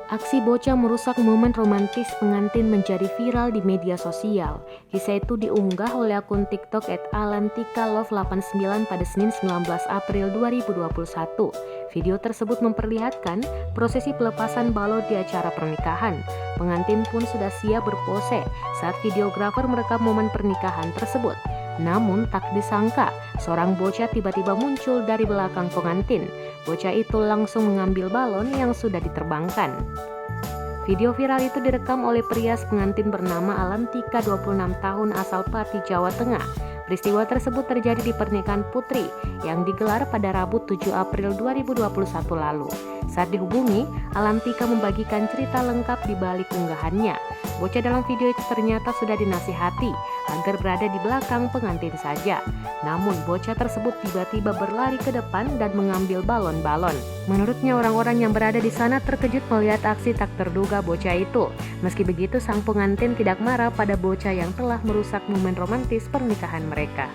Aksi bocah merusak momen romantis pengantin menjadi viral di media sosial. Kisah itu diunggah oleh akun TikTok @alantikalove89 pada Senin 19 April 2021. Video tersebut memperlihatkan prosesi pelepasan balon di acara pernikahan. Pengantin pun sudah siap berpose saat videografer merekam momen pernikahan tersebut. Namun tak disangka, seorang bocah tiba-tiba muncul dari belakang pengantin. Bocah itu langsung mengambil balon yang sudah diterbangkan. Video viral itu direkam oleh pria pengantin bernama Alantika, 26 tahun, asal Pati, Jawa Tengah. Peristiwa tersebut terjadi di pernikahan putri yang digelar pada Rabu 7 April 2021 lalu. Saat dihubungi, Alantika membagikan cerita lengkap di balik unggahannya. Bocah dalam video itu ternyata sudah dinasihati agar berada di belakang pengantin saja. Namun bocah tersebut tiba-tiba berlari ke depan dan mengambil balon-balon. Menurutnya orang-orang yang berada di sana terkejut melihat aksi tak terduga bocah itu. Meski begitu, sang pengantin tidak marah pada bocah yang telah merusak momen romantis pernikahan mereka.